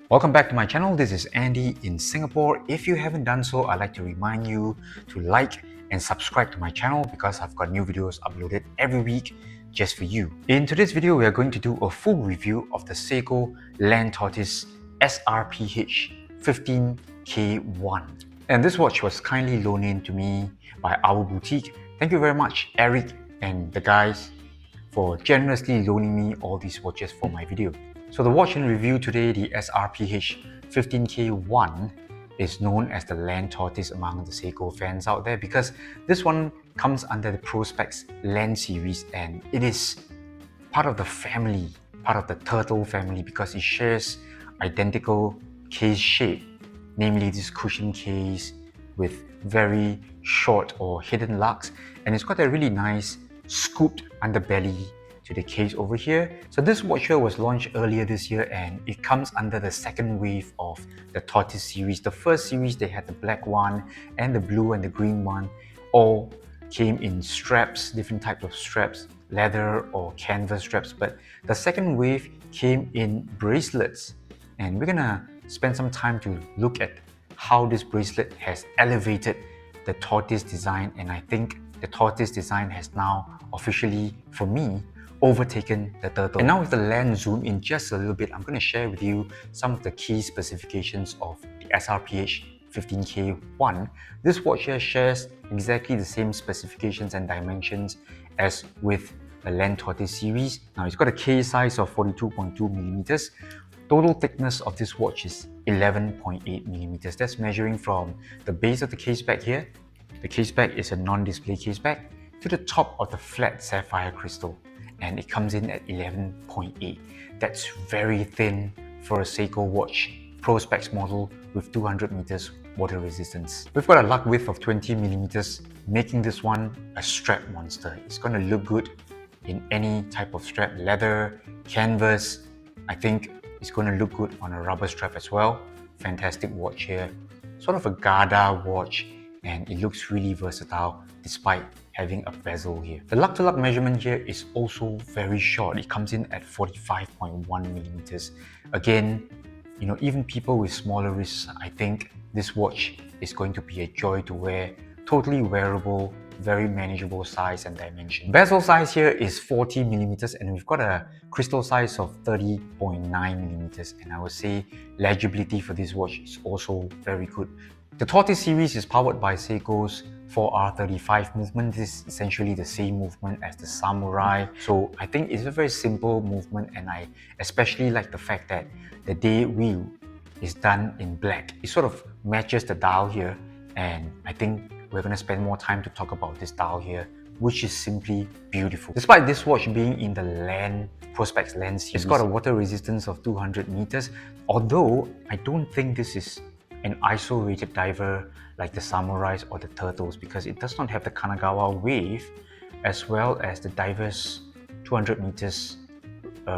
Welcome back to my channel. This is Andy in Singapore. If you haven't done so, I'd like to remind you to like and subscribe to my channel because I've got new videos uploaded every week just for you. In today's video, we are going to do a full review of the Seiko Tortoise SRPH15K1. And this watch was kindly loaned in to me by our boutique. Thank you very much, Eric and the guys, for generously loaning me all these watches for my video. So the watch in review today, the SRPH15K1, is known as the land tortoise among the Seiko fans out there because this one comes under the Prospex land series and it is part of the family, part of the turtle family because it shares identical case shape, namely this cushion case with very short or hidden lugs, and it's got a really nice scooped underbelly to the case over here. So this watch here was launched earlier this year and it comes under the second wave of the Tortoise series. The first series, they had the black one and the blue and the green one, all came in straps, different types of straps, leather or canvas straps, but the second wave came in bracelets. And we're gonna spend some time to look at how this bracelet has elevated the tortoise design, and I think the tortoise design has now officially, for me, overtaken the turtle. And now with the lens zoom in just a little bit, I'm going to share with you some of the key specifications of the SRPH 15K1. This watch here shares exactly the same specifications and dimensions as with the Land Tortoise series. Now it's got a case size of 42.2 millimeters. Total thickness of this watch is 11.8 millimeters. That's measuring from the base of the case back here. The case back is a non-display case back to the top of the flat sapphire crystal, and it comes in at 11.8. That's very thin for a Seiko watch Prospex model with 200 meters water resistance. We've got a lug width of 20 millimeters, making this one a strap monster. It's going to look good in any type of strap, leather, canvas. I think it's going to look good on a rubber strap as well. Fantastic watch here. Sort of a Garda watch, and it looks really versatile despite having a bezel here. The lug-to-lug measurement here is also very short. It comes in at 45.1 millimeters. Again, even people with smaller wrists, I think this watch is going to be a joy to wear. Totally wearable, very manageable size and dimension. Bezel size here is 40 millimeters, and we've got a crystal size of 30.9 millimeters. And I would say legibility for this watch is also very good. The Tortoise series is powered by Seiko's 4R35 movement. This is essentially the same movement as the Samurai. So I think it's a very simple movement, and I especially like the fact that the day wheel is done in black. It sort of matches the dial here, and I think we're going to spend more time to talk about this dial here, which is simply beautiful. Despite this watch being in the Prospex Land series, it's got a water resistance of 200 meters, although I don't think this is an ISO rated diver like the Samurais or the Turtles because it does not have the Kanagawa wave as well as the diver's 200 meters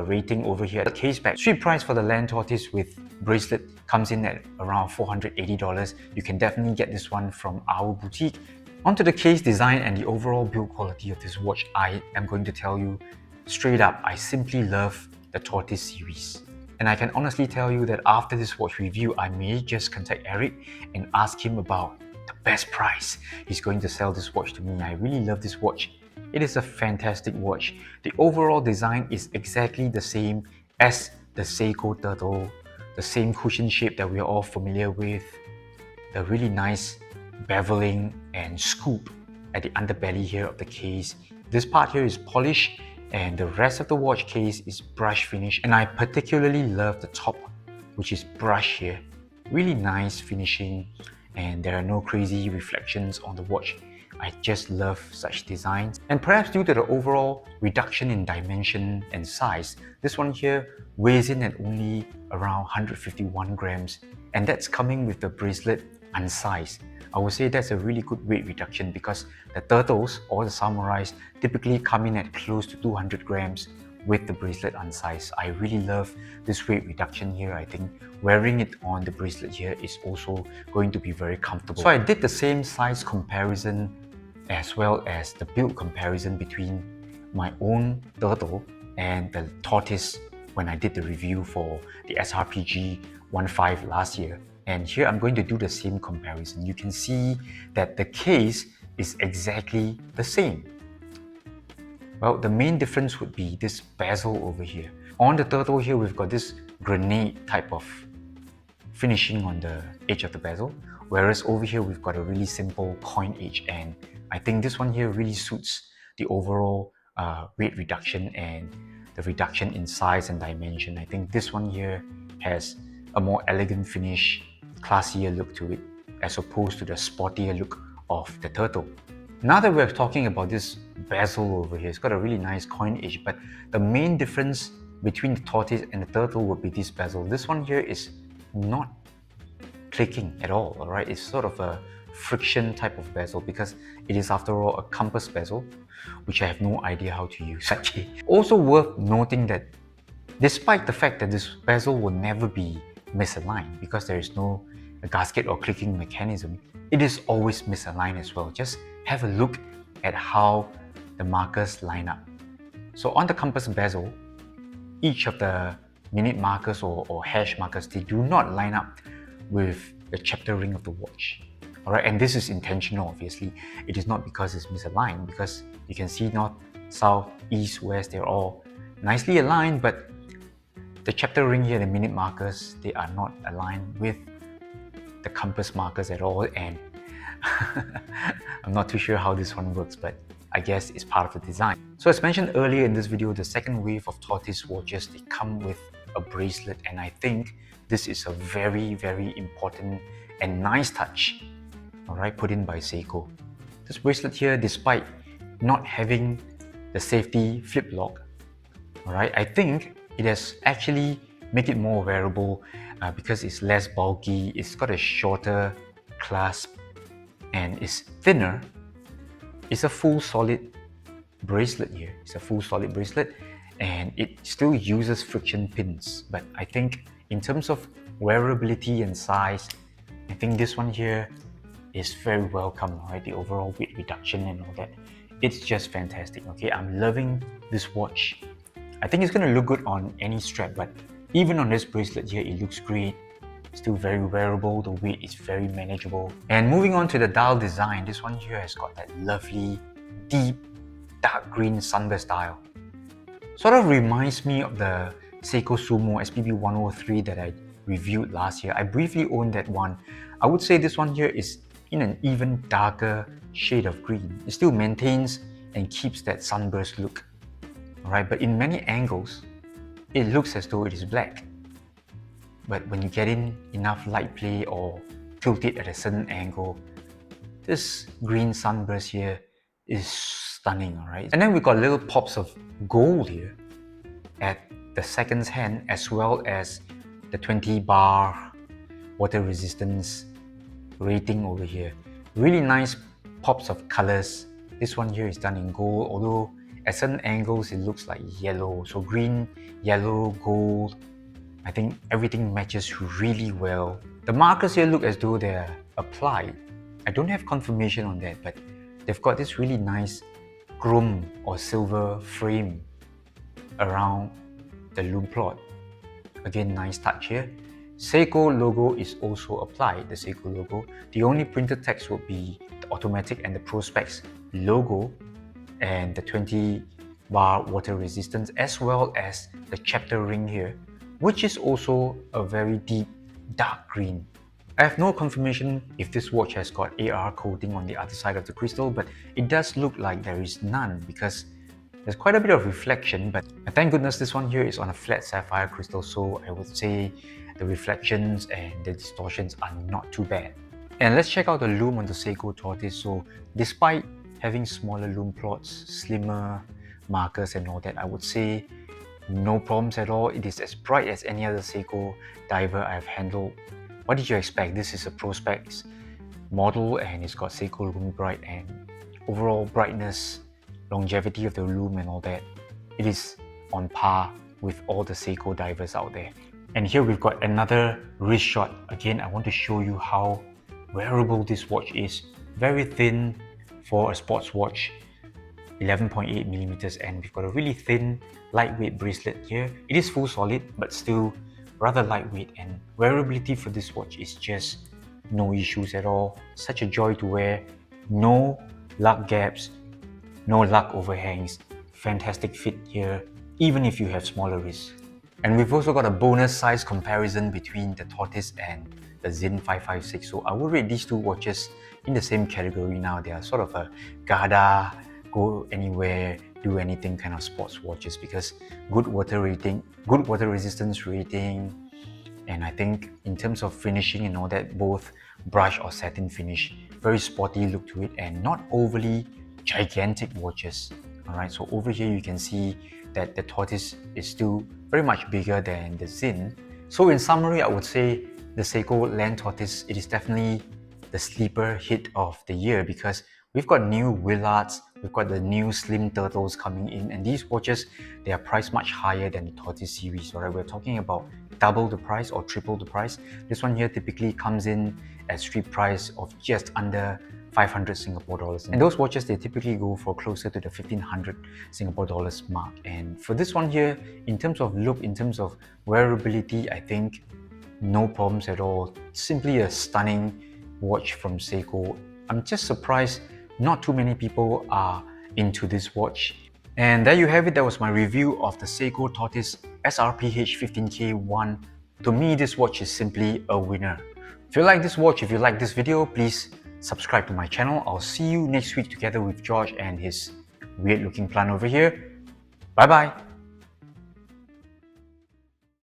rating over here. The case back, street price for the Land Tortoise with bracelet comes in at around $480. You can definitely get this one from our boutique. Onto the case design and the overall build quality of this watch, I am going to tell you straight up, I simply love the Tortoise series. And I can honestly tell you that after this watch review, I may just contact Eric and ask him about the best price he's going to sell this watch to me. I really love this watch. It is a fantastic watch. The overall design is exactly the same as the Seiko Turtle, the same cushion shape that we are all familiar with, the really nice beveling and scoop at the underbelly here of the case. This part here is polished, and the rest of the watch case is brush finish, and I particularly love the top, which is brush here. Really nice finishing, and there are no crazy reflections on the watch. I just love such designs, and perhaps due to the overall reduction in dimension and size, this one here weighs in at only around 151 grams, and that's coming with the bracelet unsized. I would say that's a really good weight reduction because the Turtles or the Samurais typically come in at close to 200 grams with the bracelet unsized. I really love this weight reduction here. I think wearing it on the bracelet here is also going to be very comfortable. So I did the same size comparison as well as the build comparison between my own Turtle and the Tortoise when I did the review for the SRPG 15 last year. And here I'm going to do the same comparison. You can see that the case is exactly the same. Well, the main difference would be this bezel over here. On the turtle here, we've got this grenade type of finishing on the edge of the bezel, whereas over here we've got a really simple coin edge, and I think this one here really suits the overall weight reduction and the reduction in size and dimension. I think this one here has a more elegant finish, classier look to it, as opposed to the sportier look of the turtle. Now that we're talking about this bezel over here, it's got a really nice coin edge, but the main difference between the tortoise and the turtle would be this bezel. This one here is not clicking at all, alright? It's sort of a friction type of bezel because it is after all a compass bezel, which I have no idea how to use actually. Also worth noting that despite the fact that this bezel will never be misaligned because there is no gasket or clicking mechanism, it is always misaligned as well. Just have a look at how the markers line up. So on the compass bezel, each of the minute markers or hash markers, they do not line up with the chapter ring of the watch. Alright, and this is intentional obviously. It is not because it's misaligned, because you can see north, south, east, west, they're all nicely aligned, but the chapter ring here, the minute markers, they are not aligned with the compass markers at all, and I'm not too sure how this one works, but I guess it's part of the design. So as mentioned earlier in this video, the second wave of tortoise watches, they come with a bracelet, and I think this is a very, very important and nice touch, alright, put in by Seiko. This bracelet here, despite not having the safety flip lock, alright, I think it has actually made it more wearable because it's less bulky, it's got a shorter clasp, and it's thinner. It's a full solid bracelet here. It's a full solid bracelet, and it still uses friction pins. But I think in terms of wearability and size, I think this one here is very welcome, right? The overall weight reduction and all that. It's just fantastic, okay? I'm loving this watch. I think it's gonna look good on any strap, but even on this bracelet here, it looks great. Still very wearable, the weight is very manageable. And moving on to the dial design, this one here has got that lovely, deep, dark green sunburst dial. Sort of reminds me of the Seiko Sumo SPB103 that I reviewed last year. I briefly owned that one. I would say this one here is in an even darker shade of green. It still maintains and keeps that sunburst look. Alright, but in many angles, it looks as though it is black. But when you get in enough light play or tilt it at a certain angle, this green sunburst here is stunning, alright? And then we got little pops of gold here at the seconds hand, as well as the 20 bar water resistance rating over here. Really nice pops of colors. This one here is done in gold, although at certain angles it looks like yellow. So green, yellow, gold. I think everything matches really well. The markers here look as though they're applied. I don't have confirmation on that, but they've got this really nice chrome or silver frame around the Lume plot. Again, nice touch here. Seiko logo is also applied, the Seiko logo. The only printed text will be the automatic and the Pro Specs logo and the 20 bar water resistance, as well as the chapter ring here, which is also a very deep dark green. I have no confirmation if this watch has got AR coating on the other side of the crystal, but it does look like there is none because there's quite a bit of reflection, but thank goodness this one here is on a flat sapphire crystal, so I would say the reflections and the distortions are not too bad. And let's check out the lume on the Seiko Tortoise. So despite having smaller lume plots, slimmer markers and all that, I would say no problems at all. It is as bright as any other Seiko diver I've handled. What did you expect? This is a Pro Specs model and it's got Seiko Lume Bright, and overall brightness, longevity of the lume and all that, it is on par with all the Seiko divers out there. And here we've got another wrist shot. Again, I want to show you how wearable this watch is. Very thin for a sports watch, 11.8 millimeters, and we've got a really thin, lightweight bracelet here. It is full solid, but still rather lightweight, and wearability for this watch is just no issues at all. Such a joy to wear, no lug gaps, no lug overhangs, fantastic fit here, even if you have smaller wrists. And we've also got a bonus size comparison between the Tortoise and the Zin 556. So I would rate these two watches in the same category now. They are sort of a Garda, go anywhere, do anything kind of sports watches, because good water rating, good water resistance rating, and I think in terms of finishing and all that, both brush or satin finish, very sporty look to it, and not overly gigantic watches. Alright, so over here you can see that the Tortoise is still very much bigger than the Zin. So in summary, I would say the Seiko Land Tortoise, it is definitely the sleeper hit of the year, because we've got new Willards, we've got the new Slim Turtles coming in, and these watches, they are priced much higher than the Tortoise series. Alright, we're talking about double the price or triple the price. This one here typically comes in at street price of just under 500 Singapore dollars. And those watches, they typically go for closer to the 1500 Singapore dollars mark. And for this one here, in terms of look, in terms of wearability, I think no problems at all. Simply a stunning watch from Seiko. I'm just surprised not too many people are into this watch. And there you have it. That was my review of the Seiko Tortoise SRPH15K1. To me, this watch is simply a winner. If you like this watch, if you like this video, please subscribe to my channel. I'll see you next week together with George and his weird looking plant over here. Bye bye.